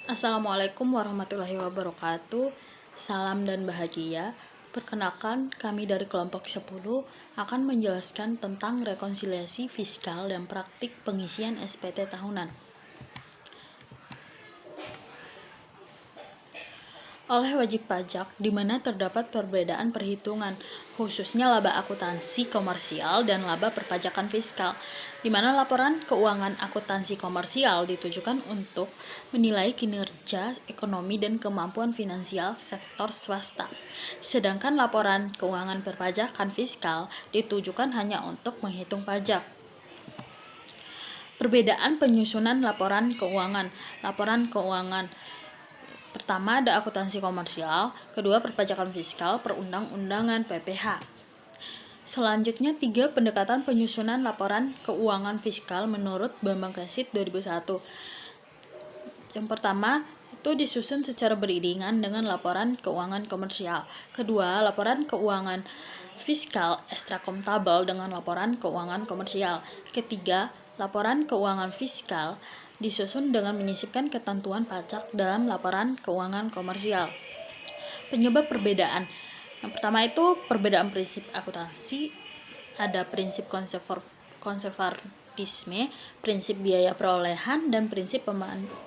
Assalamualaikum warahmatullahi wabarakatuh. Salam dan bahagia. Perkenalkan, kami dari kelompok 10 akan menjelaskan tentang rekonsiliasi fiskal dan praktik pengisian SPT tahunan. Oleh wajib pajak, di mana terdapat perbedaan perhitungan, khususnya laba akuntansi komersial dan laba perpajakan fiskal, di mana laporan keuangan akuntansi komersial ditujukan untuk menilai kinerja ekonomi dan kemampuan finansial sektor swasta, sedangkan laporan keuangan perpajakan fiskal ditujukan hanya untuk menghitung pajak. Perbedaan penyusunan laporan keuangan. Pertama, ada akuntansi komersial, kedua perpajakan fiskal, perundang-undangan PPH. Selanjutnya, 3 pendekatan penyusunan laporan keuangan fiskal menurut Bambang Kesit 2001. Yang pertama, itu disusun secara beriringan dengan laporan keuangan komersial. Kedua, laporan keuangan fiskal ekstrakontabel dengan laporan keuangan komersial. Ketiga, laporan keuangan fiskal disusun dengan menyisipkan ketentuan pajak dalam laporan keuangan komersial. Penyebab perbedaan. Yang pertama itu perbedaan prinsip akuntansi. Ada prinsip konservatisme, prinsip biaya perolehan, dan prinsip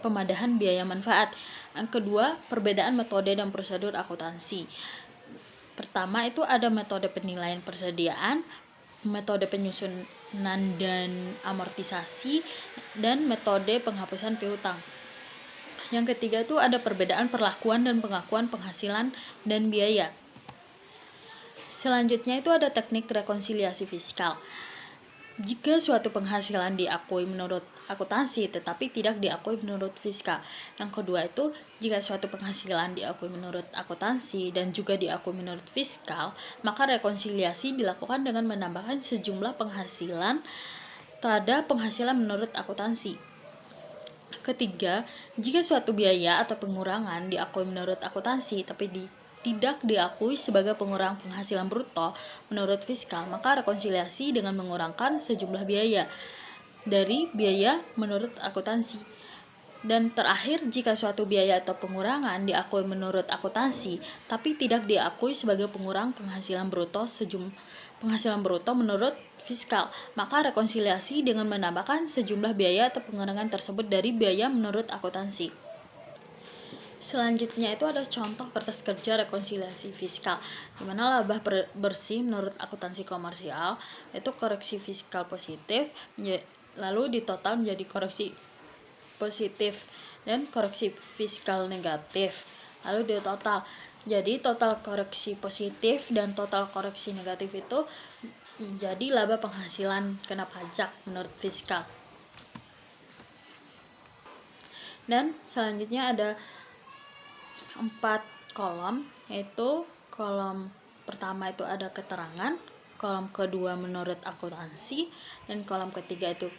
pemadahan biaya manfaat. Yang kedua, perbedaan metode dan prosedur akuntansi. Pertama itu ada metode penilaian persediaan, metode penyusunan dan amortisasi, dan metode penghapusan piutang. Yang ketiga itu ada perbedaan perlakuan dan pengakuan penghasilan dan biaya. Selanjutnya itu ada teknik rekonsiliasi fiskal. Jika suatu penghasilan diakui menurut akuntansi tetapi tidak diakui menurut fiskal. Yang kedua itu jika suatu penghasilan diakui menurut akuntansi dan juga diakui menurut fiskal, maka rekonsiliasi dilakukan dengan menambahkan sejumlah penghasilan pada penghasilan menurut akuntansi. Ketiga, jika suatu biaya atau pengurangan diakui menurut akuntansi tapi tidak diakui sebagai pengurang penghasilan bruto menurut fiskal, maka rekonsiliasi dengan mengurangkan sejumlah biaya dari biaya menurut akuntansi. Dan terakhir, jika suatu biaya atau pengurangan diakui menurut akuntansi tapi tidak diakui sebagai pengurang penghasilan bruto menurut fiskal, maka rekonsiliasi dengan menambahkan sejumlah biaya atau pengurangan tersebut dari biaya menurut akuntansi. Selanjutnya itu ada contoh kertas kerja rekonsiliasi fiskal, di mana laba bersih menurut akuntansi komersial itu koreksi fiskal positif, lalu ditotal menjadi koreksi positif dan koreksi fiskal negatif, lalu ditotal. Jadi total koreksi positif dan total koreksi negatif itu menjadi laba penghasilan kena pajak menurut fiskal. Dan selanjutnya ada 4 kolom, yaitu kolom pertama itu ada keterangan, kolom kedua menurut akuntansi, dan kolom ketiga itu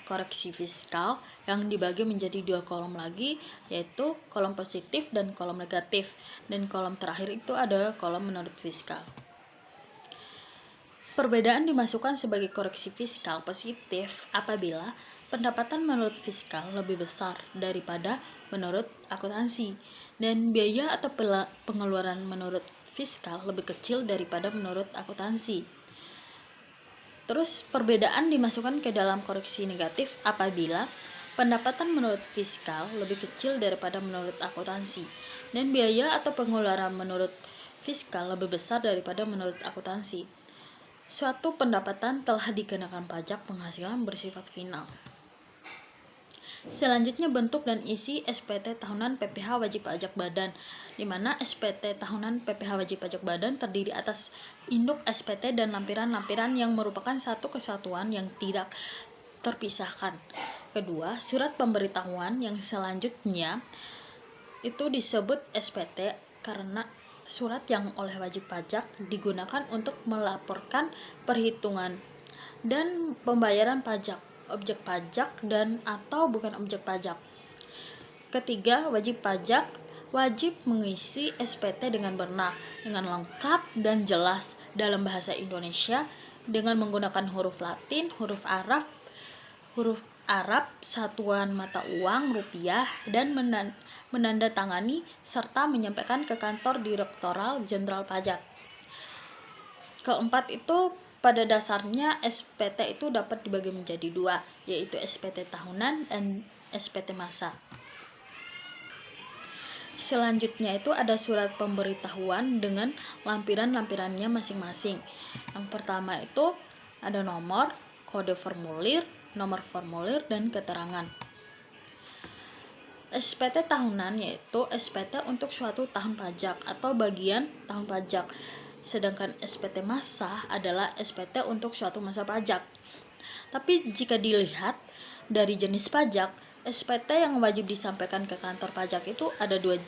koreksi fiskal yang dibagi menjadi 2 kolom lagi, yaitu kolom positif dan kolom negatif, dan kolom terakhir itu ada kolom menurut fiskal. Perbedaan dimasukkan sebagai koreksi fiskal positif apabila pendapatan menurut fiskal lebih besar daripada menurut akuntansi dan biaya atau pengeluaran menurut fiskal lebih kecil daripada menurut akuntansi. Terus perbedaan dimasukkan ke dalam koreksi negatif apabila pendapatan menurut fiskal lebih kecil daripada menurut akuntansi dan biaya atau pengeluaran menurut fiskal lebih besar daripada menurut akuntansi. Suatu pendapatan telah dikenakan pajak penghasilan bersifat final. Selanjutnya bentuk dan isi SPT tahunan PPh wajib pajak badan, di mana SPT tahunan PPh wajib pajak badan terdiri atas induk SPT dan lampiran-lampiran yang merupakan satu kesatuan yang tidak terpisahkan. Kedua, surat pemberitahuan yang selanjutnya itu disebut SPT karena surat yang oleh wajib pajak digunakan untuk melaporkan perhitungan dan pembayaran pajak, objek pajak dan atau bukan objek pajak. Ketiga, wajib pajak wajib mengisi SPT dengan benar, dengan lengkap dan jelas dalam bahasa Indonesia dengan menggunakan huruf Latin, huruf Arab, satuan mata uang rupiah, dan menandatangani, serta menyampaikan ke kantor Direktorat Jenderal Pajak. Keempat itu, pada dasarnya SPT itu dapat dibagi menjadi dua, yaitu SPT tahunan dan SPT masa. Selanjutnya itu ada surat pemberitahuan dengan lampiran-lampirannya masing-masing. Yang pertama itu ada nomor, kode formulir, nomor formulir, dan keterangan. SPT tahunan yaitu SPT untuk suatu tahun pajak atau bagian tahun pajak. Sedangkan SPT masa adalah SPT untuk suatu masa pajak. Tapi jika dilihat dari jenis pajak, SPT yang wajib disampaikan ke kantor pajak itu ada dua.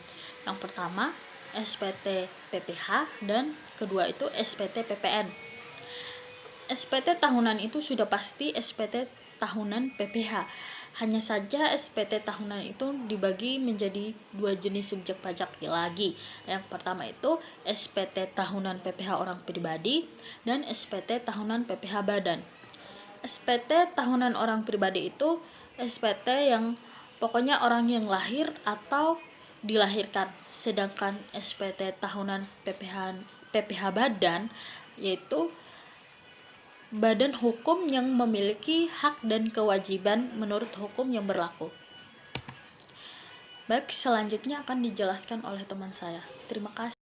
Yang pertama, SPT PPH, dan kedua itu SPT PPN. SPT tahunan itu sudah pasti SPT tahunan PPH. Hanya saja SPT tahunan itu dibagi menjadi dua jenis subjek pajak lagi. Yang pertama itu SPT tahunan PPH orang pribadi dan SPT tahunan PPH badan. SPT tahunan orang pribadi itu SPT yang pokoknya orang yang lahir atau dilahirkan. Sedangkan SPT tahunan PPH badan yaitu badan hukum yang memiliki hak dan kewajiban menurut hukum yang berlaku. Baik, selanjutnya akan dijelaskan oleh teman saya. Terima kasih.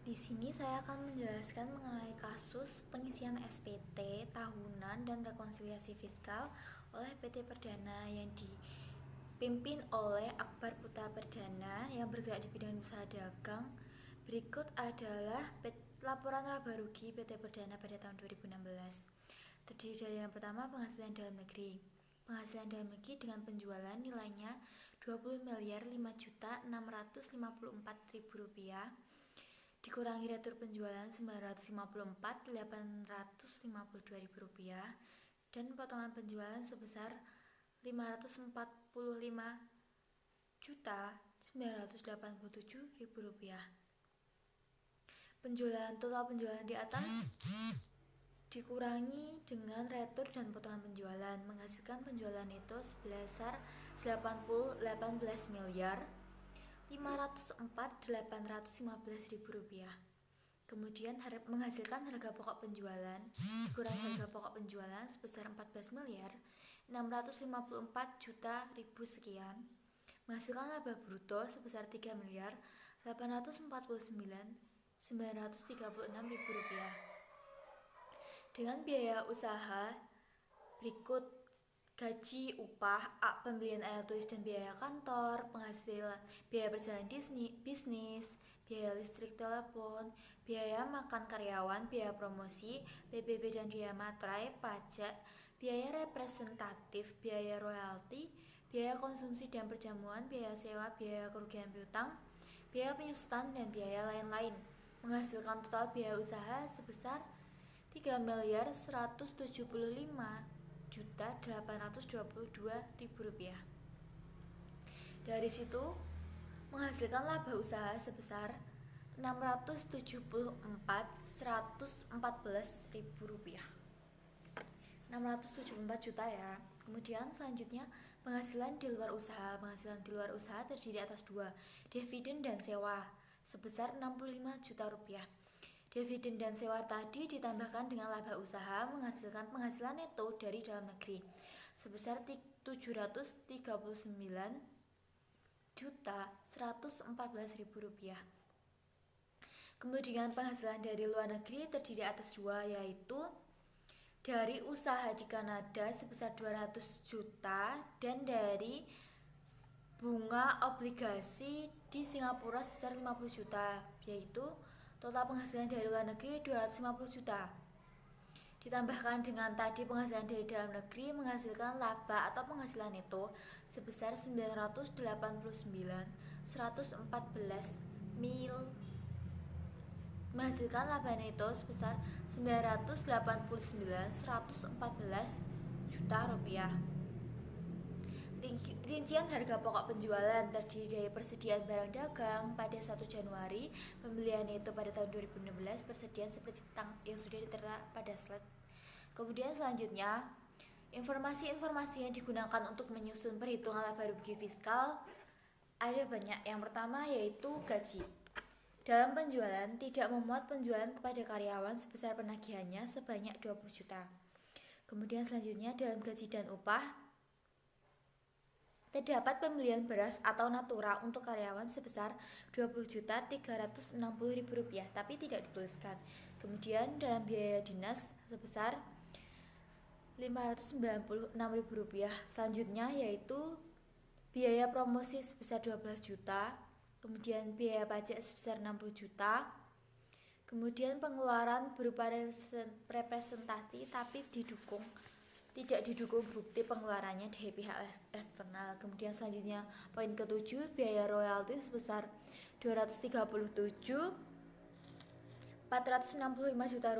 Di sini saya akan menjelaskan mengenai kasus pengisian SPT tahunan dan rekonsiliasi fiskal oleh PT Perdana yang dipimpin oleh Akbar Putra Perdana yang bergerak di bidang usaha dagang. Berikut adalah laporan laba rugi PT Perdana pada tahun 2016. Terdiri dari yang pertama penghasilan dalam negeri. Penghasilan dalam negeri dengan penjualan nilainya 20.005.654.000 rupiah dikurangi retur penjualan 954.852.000 rupiah dan potongan penjualan sebesar 545.987.000 rupiah. Total penjualan di atas dikurangi dengan retur dan potongan penjualan menghasilkan penjualan itu sebesar 18.504.815.000 rupiah. Kemudian menghasilkan harga pokok penjualan dikurangi harga pokok penjualan sebesar 14.654.000 sekian, menghasilkan laba bruto sebesar 3.849.936.000 rupiah. Dengan biaya usaha berikut gaji, upah, pembelian alat tulis dan biaya kantor, penghasilan, biaya berjalan bisnis, biaya listrik telepon, biaya makan karyawan, biaya promosi, PBB dan biaya materai, pajak, biaya representatif, biaya royalti, biaya konsumsi dan perjamuan, biaya sewa, biaya kerugian piutang, biaya penyusutan, dan biaya lain-lain, menghasilkan total biaya usaha sebesar 3.175.822.000 rupiah. Dari situ menghasilkan laba usaha sebesar 674.114.000 rupiah. 674 juta ya. Kemudian selanjutnya penghasilan di luar usaha. Penghasilan di luar usaha terdiri atas dua, dividen dan sewa sebesar 65 juta rupiah. Dividen dan sewa tadi ditambahkan dengan laba usaha menghasilkan penghasilan neto dari dalam negeri sebesar 739.114.000 rupiah. Kemudian penghasilan dari luar negeri terdiri atas dua, yaitu dari usaha di Kanada sebesar 200 juta dan dari bunga obligasi di Singapura sebesar 50 juta, yaitu total penghasilan dari luar negeri 250 juta. Ditambahkan dengan tadi penghasilan dari dalam negeri menghasilkan laba atau penghasilan neto sebesar 999.114 mil. Menghasilkan laba neto sebesar 989.114 juta rupiah. Rincian harga pokok penjualan terdiri dari persediaan barang dagang pada 1 Januari, pembelian neto pada tahun 2016, persediaan seperti yang sudah ditertera pada slide. Kemudian selanjutnya Informasi-informasi yang digunakan untuk menyusun perhitungan laba rugi fiskal ada banyak. Yang pertama yaitu gaji. Dalam penjualan tidak memuat penjualan kepada karyawan sebesar penagihannya sebanyak 20 juta. Kemudian selanjutnya dalam gaji dan upah terdapat pembelian beras atau natura untuk karyawan sebesar Rp20.360.000 tapi tidak dituliskan. Kemudian dalam biaya dinas sebesar Rp596.000. Selanjutnya yaitu biaya promosi sebesar 12 juta, kemudian biaya pajak sebesar 60 juta, kemudian pengeluaran berupa representasi tapi tidak didukung bukti pengeluarannya dari pihak eksternal. Kemudian selanjutnya poin ke-7, biaya royalti sebesar Rp237.465 juta.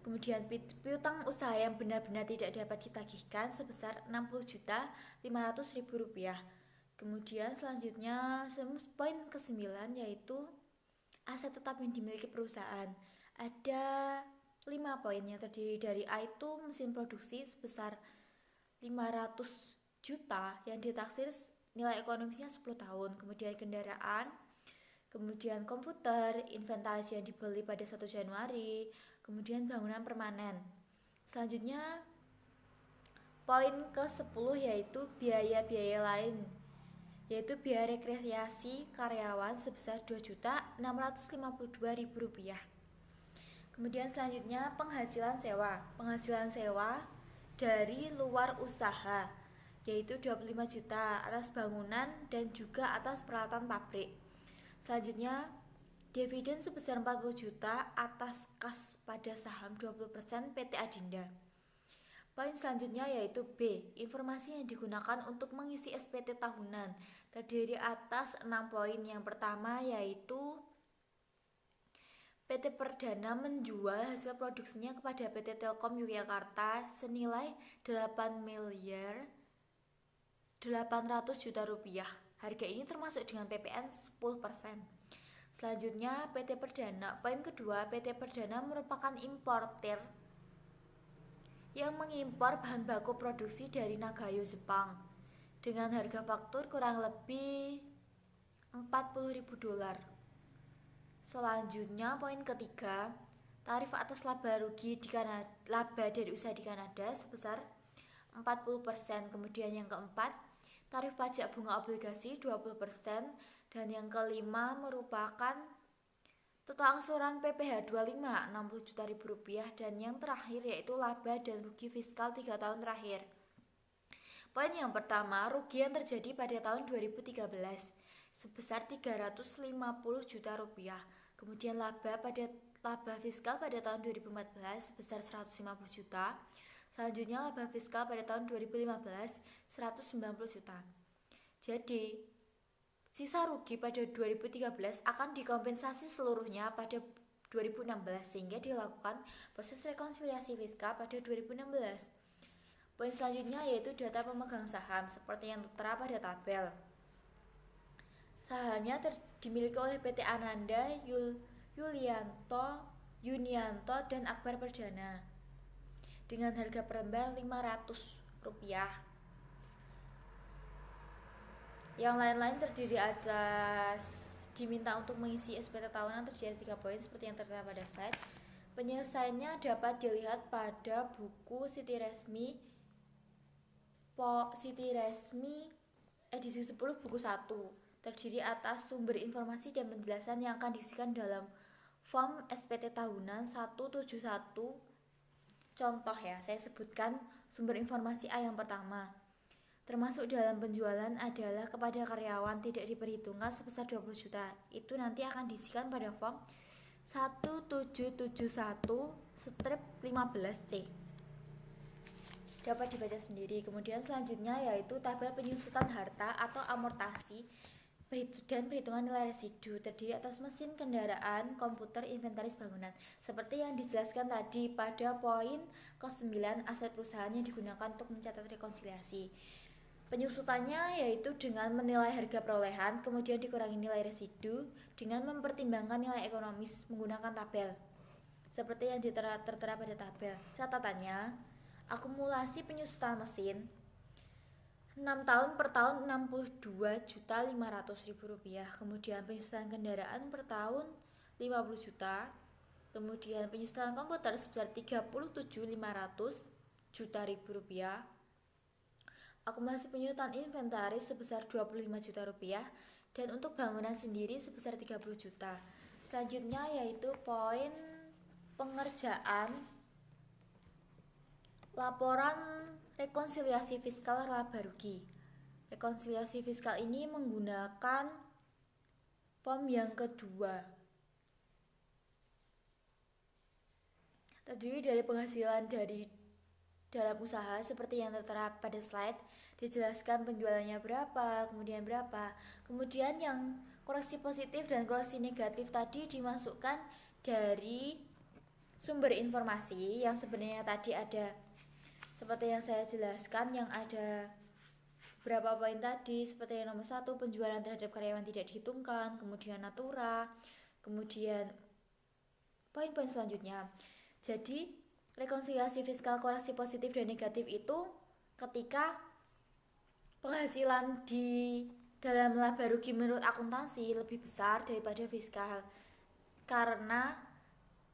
Kemudian piutang usaha yang benar-benar tidak dapat ditagihkan sebesar Rp60.500.000. Kemudian selanjutnya poin ke-9 yaitu aset tetap yang dimiliki perusahaan. Ada 5 poin yang terdiri dari A itu mesin produksi sebesar 500 juta yang ditaksir nilai ekonomisnya 10 tahun. Kemudian kendaraan, kemudian komputer, inventaris yang dibeli pada 1 Januari, kemudian bangunan permanen. Selanjutnya poin ke-10 yaitu biaya-biaya lain, yaitu biaya rekreasi karyawan sebesar Rp2.652.000. Kemudian selanjutnya penghasilan sewa. Penghasilan sewa dari luar usaha yaitu 25 juta atas bangunan dan juga atas peralatan pabrik. Selanjutnya dividen sebesar 40 juta atas kas pada saham 20% PT Adinda. Poin selanjutnya yaitu B, informasi yang digunakan untuk mengisi SPT tahunan. Terdiri atas 6 poin. Yang pertama yaitu PT Perdana menjual hasil produksinya kepada PT Telkom Yogyakarta senilai Rp8.800 juta. Harga ini termasuk dengan PPN 10%. Selanjutnya PT Perdana. Poin kedua, PT Perdana merupakan importir yang mengimpor bahan baku produksi dari Nagayo, Jepang dengan harga faktur kurang lebih $40.000. Selanjutnya poin ketiga, tarif atas laba rugi laba dari usaha di Kanada sebesar 40%. Kemudian yang keempat, tarif pajak bunga obligasi 20%. Dan yang kelima merupakan total angsuran PPh 25 60 juta rupiah. Dan yang terakhir yaitu laba dan rugi fiskal 3 tahun terakhir. Poin yang pertama, rugi yang terjadi pada tahun 2013 sebesar 350 juta rupiah. Kemudian laba fiskal pada tahun 2014 sebesar 150 juta. Selanjutnya laba fiskal pada tahun 2015 190 juta. Jadi sisa rugi pada 2013 akan dikompensasi seluruhnya pada 2016 sehingga dilakukan proses rekonsiliasi fiskal pada 2016. Poin selanjutnya yaitu data pemegang saham seperti yang tertera pada tabel. Sahamnya dimiliki oleh PT Ananda, Yunianto, dan Akbar Perdana dengan harga per lembar Rp500. Yang lain-lain terdiri atas diminta untuk mengisi SPT tahunan terdiri 3 poin seperti yang tertera pada slide. Penyelesaiannya dapat dilihat pada buku Siti Resmi edisi 10 buku 1. Terdiri atas sumber informasi dan penjelasan yang akan diisikan dalam form SPT tahunan 171. Contoh ya, saya sebutkan sumber informasi A yang pertama. Termasuk dalam penjualan adalah kepada karyawan tidak diperhitungkan sebesar 20 juta. Itu nanti akan diisikan pada form 1771/15C. Dapat dibaca sendiri. Kemudian selanjutnya yaitu tabel penyusutan harta atau amortasi dan perhitungan nilai residu terdiri atas mesin, kendaraan, komputer, inventaris bangunan. Seperti yang dijelaskan tadi pada poin ke-9, aset perusahaan yang digunakan untuk mencatat rekonsiliasi. Penyusutannya yaitu dengan menilai harga perolehan, kemudian dikurangi nilai residu dengan mempertimbangkan nilai ekonomis menggunakan tabel. Seperti yang tertera pada tabel. Catatannya, Akumulasi penyusutan mesin 6 tahun per tahun Rp62.500.000. Kemudian penyusutan kendaraan per tahun 50 juta. Kemudian penyusutan komputer sebesar Rp37.500.000. Akumulasi penyusutan inventaris sebesar Rp25 juta. Dan untuk bangunan sendiri sebesar 30 juta. Selanjutnya yaitu poin pengerjaan laporan rekonsiliasi fiskal laba rugi. Rekonsiliasi fiskal ini menggunakan form yang kedua. Terdiri dari penghasilan dari dalam usaha seperti yang tertera pada slide, dijelaskan penjualannya berapa, kemudian berapa. Kemudian yang koreksi positif dan koreksi negatif tadi dimasukkan dari sumber informasi yang sebenarnya tadi ada seperti yang saya jelaskan, yang ada berapa poin tadi, seperti yang nomor 1 penjualan terhadap karyawan tidak dihitungkan, kemudian natura, kemudian poin-poin selanjutnya. Jadi rekonsiliasi fiskal koreksi positif dan negatif itu ketika penghasilan di dalam laba rugi menurut akuntansi lebih besar daripada fiskal, karena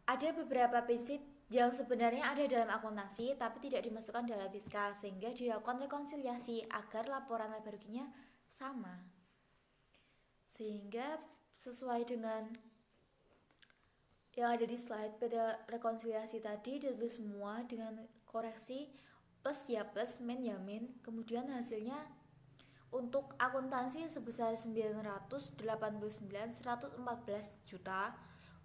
ada beberapa prinsip yang sebenarnya ada dalam akuntansi tapi tidak dimasukkan dalam fiskal, sehingga dilakukan rekonsiliasi agar laporan laba ruginya sama, sehingga sesuai dengan yang ada di slide pada rekonsiliasi tadi ditulis semua dengan koreksi plus ya plus, min ya min. Kemudian hasilnya untuk akuntansi sebesar 989.114 juta,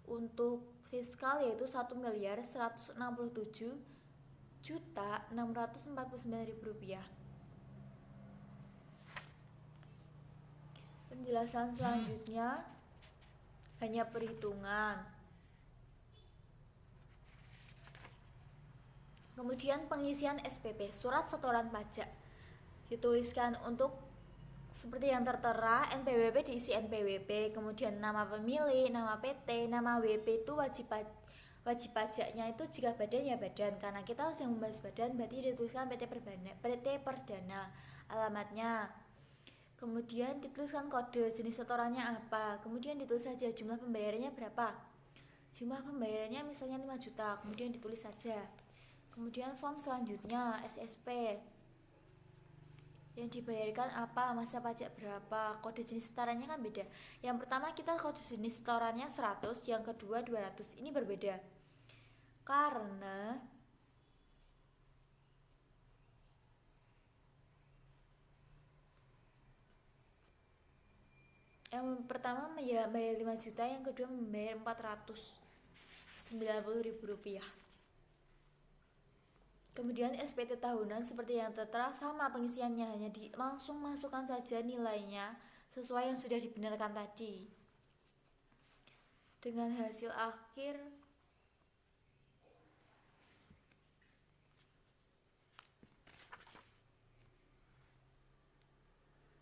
untuk fiskal yaitu 1.167.649.000 rupiah. Penjelasan selanjutnya hanya perhitungan. Kemudian pengisian SPP, surat setoran pajak, dituliskan untuk seperti yang tertera, NPWP diisi NPWP, kemudian nama pemilih, nama PT, nama WP itu wajib pajaknya itu jika badan ya badan, karena kita harus yang membahas badan berarti dituliskan PT Perdana, alamatnya. Kemudian dituliskan kode, jenis setorannya apa, kemudian ditulis saja jumlah pembayarannya berapa. Jumlah pembayarannya misalnya 5 juta, kemudian ditulis saja. Kemudian form selanjutnya SSP, yang dibayarkan apa, masa pajak berapa, kode jenis setorannya kan beda. Yang pertama kita kode jenis setorannya 100, yang kedua 200. Ini berbeda karena yang pertama ya bayar 5 juta, yang kedua membayar 490.000 rupiah. Kemudian SPT tahunan seperti yang tertera sama pengisiannya, hanya langsung masukkan saja nilainya sesuai yang sudah dibenarkan tadi. Dengan hasil akhir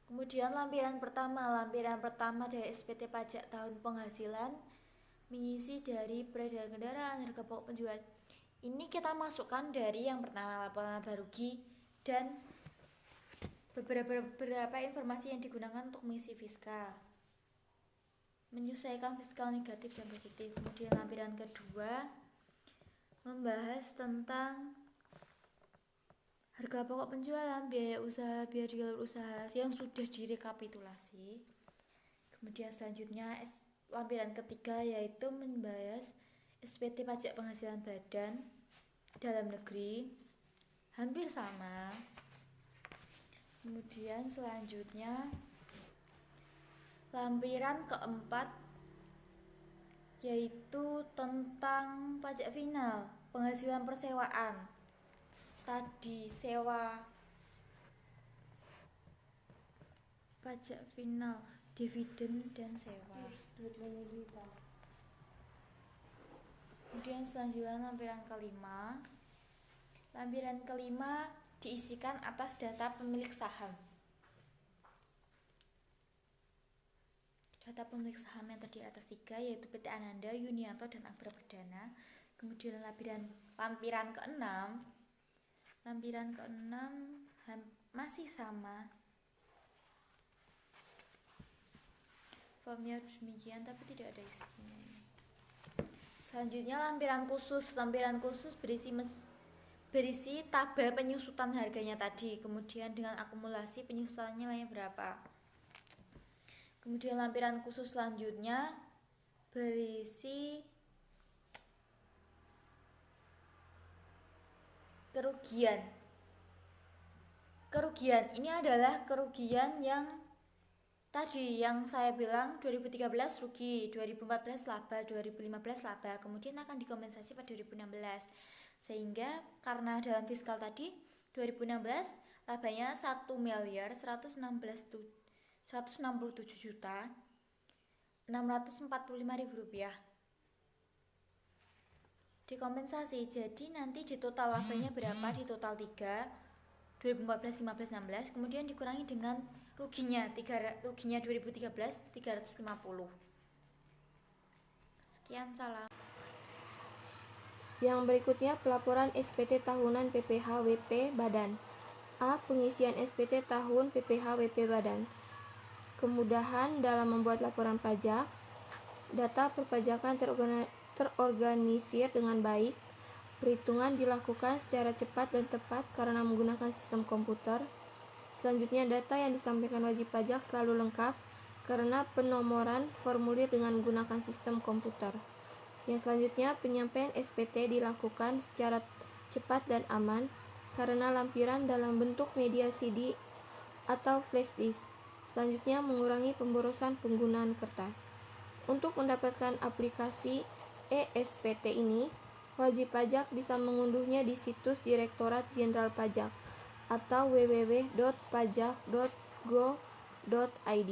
kemudian lampiran pertama dari SPT pajak tahun penghasilan mengisi dari peredaran kendaraan, harga pokok penjualan. Ini kita masukkan dari yang pertama laporan laba rugi dan beberapa informasi yang digunakan untuk mengisi fiskal, menyesuaikan fiskal negatif dan positif. Kemudian lampiran kedua membahas tentang harga pokok penjualan, biaya usaha, biaya di luar usaha yang sudah direkapitulasi. Kemudian selanjutnya lampiran ketiga yaitu membahas SPT pajak penghasilan badan dalam negeri, hampir sama. Kemudian selanjutnya lampiran keempat yaitu tentang pajak final, penghasilan persewaan. Tadi sewa, pajak final, dividen dan sewa. Kemudian selanjutnya lampiran kelima diisikan atas data pemilik saham. Data pemilik saham yang terdiri atas 3 yaitu PT Ananda, Yunianto, dan Akbar Perdana. Kemudian lampiran ke-6 Lampiran keenam masih sama. Formnya demikian tapi tidak ada isinya. Selanjutnya lampiran khusus. Lampiran khusus berisi tabel penyusutan harganya tadi, kemudian dengan akumulasi penyusutannya nilainya berapa. Kemudian lampiran khusus selanjutnya berisi kerugian. Kerugian ini adalah kerugian yang tadi yang saya bilang 2013 rugi, 2014 laba, 2015 laba, kemudian akan dikompensasi pada 2016. Sehingga karena dalam fiskal tadi 2016 labanya 1.167.645.000 rupiah. Dikompensasi, jadi nanti di total labanya berapa di total 3 2014, 15, 16, kemudian dikurangi dengan ruginya 2013 350. Sekian, salam. Yang berikutnya pelaporan SPT tahunan PPh WP Badan. A. Pengisian SPT tahun PPh WP Badan. Kemudahan dalam membuat laporan pajak. Data perpajakan terorganisir dengan baik. Perhitungan dilakukan secara cepat dan tepat karena menggunakan sistem komputer. Selanjutnya, data yang disampaikan wajib pajak selalu lengkap karena penomoran formulir dengan menggunakan sistem komputer. Yang selanjutnya, penyampaian SPT dilakukan secara cepat dan aman karena lampiran dalam bentuk media CD atau flash disk. Selanjutnya, mengurangi pemborosan penggunaan kertas. Untuk mendapatkan aplikasi eSPT ini, wajib pajak bisa mengunduhnya di situs Direktorat Jenderal Pajak atau www.pajak.go.id,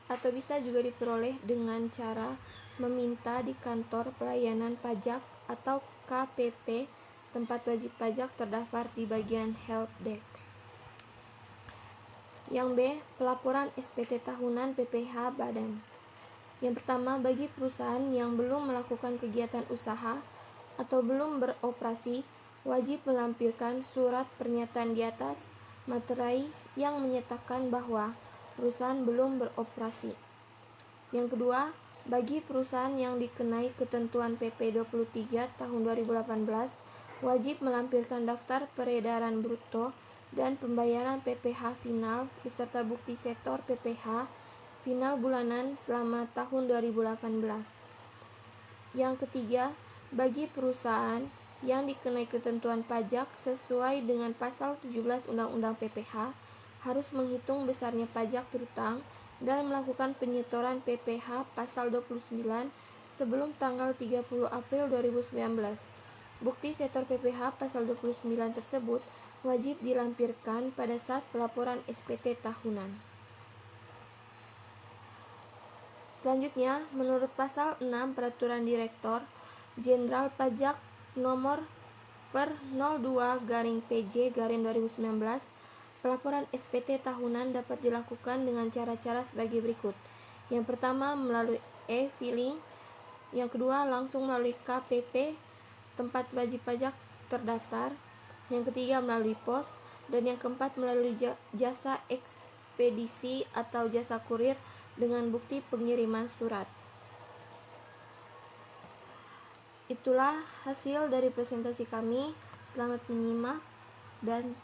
atau bisa juga diperoleh dengan cara meminta di kantor pelayanan pajak atau KPP tempat wajib pajak terdaftar di bagian help desk. Yang B. Pelaporan SPT tahunan PPh Badan. Yang pertama, bagi perusahaan yang belum melakukan kegiatan usaha atau belum beroperasi, wajib melampirkan surat pernyataan di atas materai yang menyatakan bahwa perusahaan belum beroperasi. Yang kedua, bagi perusahaan yang dikenai ketentuan PP 23 tahun 2018, wajib melampirkan daftar peredaran bruto dan pembayaran PPh final beserta bukti setor PPh final bulanan selama tahun 2018. Yang ketiga, bagi perusahaan yang dikenai ketentuan pajak sesuai dengan pasal 17 Undang-Undang PPh, harus menghitung besarnya pajak terutang dan melakukan penyetoran PPh pasal 29 sebelum tanggal 30 April 2019. Bukti setor PPh pasal 29 tersebut wajib dilampirkan pada saat pelaporan SPT tahunan. Selanjutnya, menurut pasal 6 Peraturan Direktor Jenderal Pajak nomor per 02/PJ/2019, pelaporan SPT tahunan dapat dilakukan dengan cara-cara sebagai berikut. Yang pertama, melalui e-filing. Yang kedua, langsung melalui KPP tempat wajib pajak terdaftar. Yang ketiga, melalui pos. Dan yang keempat, melalui jasa ekspedisi atau jasa kurir dengan bukti pengiriman surat. Itulah hasil dari presentasi kami. Selamat menyimak dan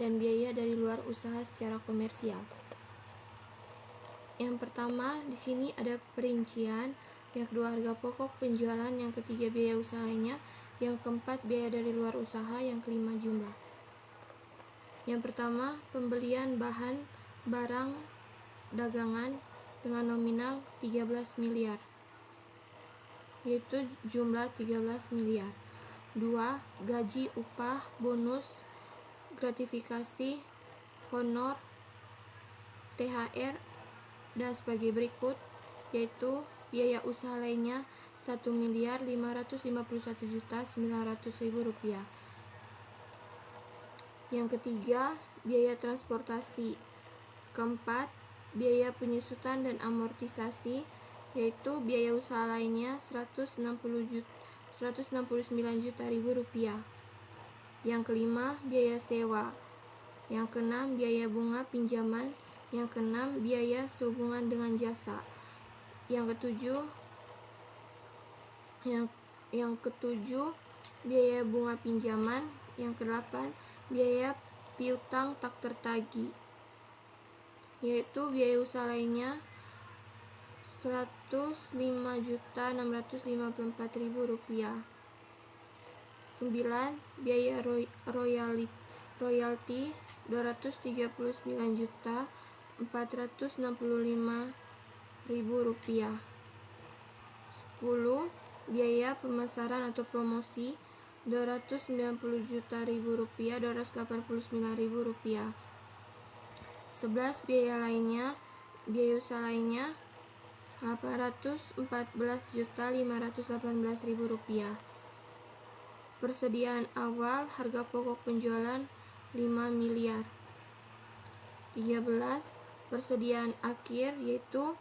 dan biaya dari luar usaha secara komersial. Yang pertama, di sini ada perincian, yang kedua harga pokok penjualan, yang ketiga biaya usaha lainnya, yang keempat biaya dari luar usaha, yang kelima jumlah. Yang pertama, pembelian bahan barang dagangan dengan nominal 13 miliar, yaitu jumlah 13 miliar. 2. Gaji, upah, bonus, gratifikasi, honor, THR, dan sebagai berikut, yaitu biaya usaha lainnya 1.551.900.000 rupiah. Yang ketiga, biaya transportasi. Keempat, biaya penyusutan dan amortisasi, yaitu biaya usaha lainnya 169.000 rupiah. Yang kelima, biaya sewa. Yang keenam, biaya bunga pinjaman. Yang keenam, biaya sehubungan dengan jasa. Yang ketujuh, biaya bunga pinjaman. Yang kedelapan, biaya piutang tak tertagih, yaitu biaya usaha lainnya 105.654.000 rupiah. 9. Biaya royalti 239.465.000 rupiah. 10. Biaya pemasaran atau promosi 290.000 rupiah, 289.000 rupiah. 11. Biaya lainnya, biaya usaha lainnya 814.518.000 rupiah. Persediaan awal harga pokok penjualan 5 miliar. 13. Persediaan akhir yaitu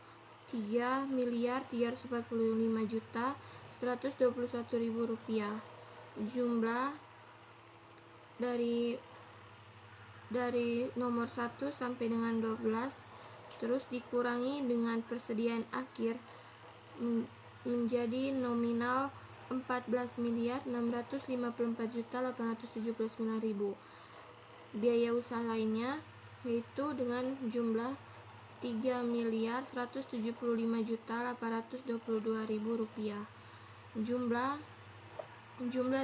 3.345.121.000 rupiah. Jumlah dari nomor 1 sampai dengan 12 terus dikurangi dengan persediaan akhir menjadi nominal 14.654.879.000. Biaya usaha lainnya yaitu dengan jumlah 3.175.822.000 rupiah. Jumlah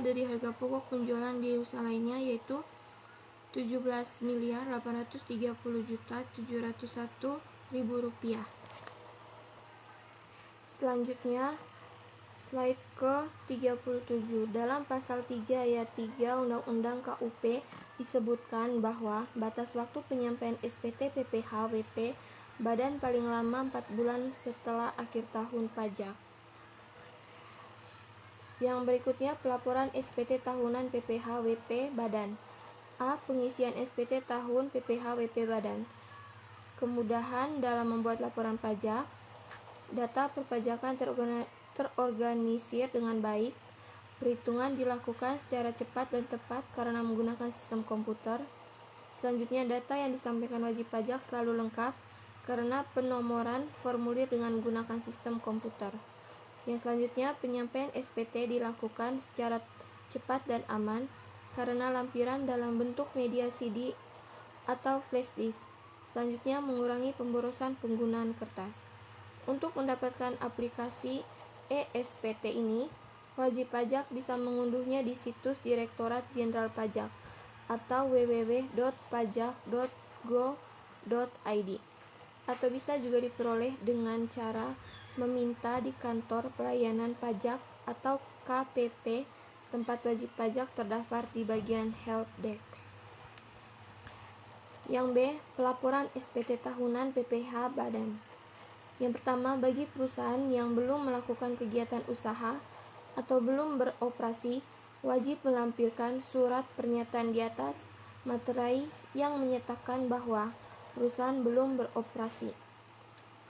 dari harga pokok penjualan biaya usaha lainnya yaitu 17.830.701.000 rupiah. Selanjutnya, slide ke-37. Dalam pasal 3 ayat 3 Undang-Undang KUP disebutkan bahwa batas waktu penyampaian SPT PPh WP Badan paling lama 4 bulan setelah akhir tahun pajak. Yang berikutnya pelaporan SPT tahunan PPh WP Badan. A. Pengisian SPT tahun PPh WP Badan. Kemudahan dalam membuat laporan pajak. Data perpajakan terorganisir dengan baik. Perhitungan dilakukan secara cepat dan tepat karena menggunakan sistem komputer. Selanjutnya, data yang disampaikan wajib pajak selalu lengkap karena penomoran formulir dengan menggunakan sistem komputer. Yang selanjutnya, penyampaian SPT dilakukan secara cepat dan aman karena lampiran dalam bentuk media CD atau flash disk. Selanjutnya, mengurangi pemborosan penggunaan kertas. Untuk mendapatkan aplikasi eSPT ini, wajib pajak bisa mengunduhnya di situs Direktorat Jenderal Pajak atau www.pajak.go.id, atau bisa juga diperoleh dengan cara meminta di kantor pelayanan pajak atau KPP tempat wajib pajak terdaftar di bagian help desk. Yang B. Pelaporan SPT tahunan PPh Badan. Yang pertama, bagi perusahaan yang belum melakukan kegiatan usaha atau belum beroperasi, wajib melampirkan surat pernyataan di atas materai yang menyatakan bahwa perusahaan belum beroperasi.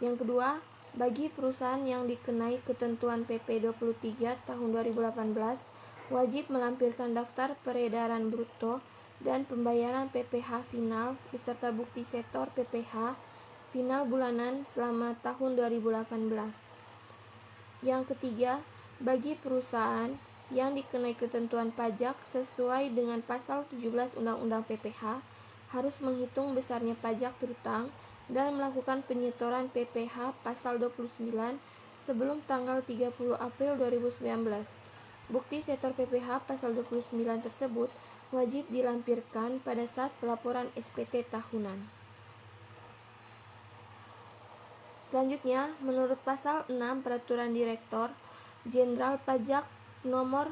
Yang kedua, bagi perusahaan yang dikenai ketentuan PP 23 tahun 2018, wajib melampirkan daftar peredaran bruto dan pembayaran PPh final beserta bukti setor PPh final bulanan selama tahun 2018. Yang ketiga, bagi perusahaan yang dikenai ketentuan pajak sesuai dengan pasal 17 Undang-Undang PPh, harus menghitung besarnya pajak terutang dan melakukan penyetoran PPh pasal 29 sebelum tanggal 30 April 2019. Bukti setor PPh pasal 29 tersebut wajib dilampirkan pada saat pelaporan SPT tahunan. Selanjutnya, menurut pasal 6 Peraturan Direktor Jenderal Pajak nomor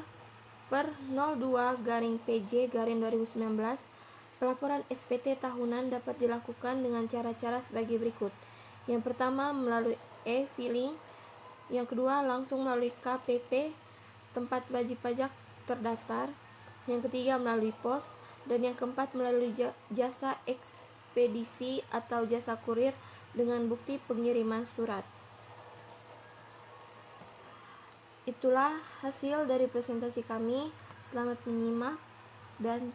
per 02/PJ/2019, pelaporan SPT tahunan dapat dilakukan dengan cara-cara sebagai berikut. Yang pertama, melalui e-filing. Yang kedua, langsung melalui KPP tempat wajib pajak terdaftar. Yang ketiga, melalui pos. Dan yang keempat, melalui jasa ekspedisi atau jasa kurir dengan bukti pengiriman surat. Itulah hasil dari presentasi kami. Selamat menyimak dan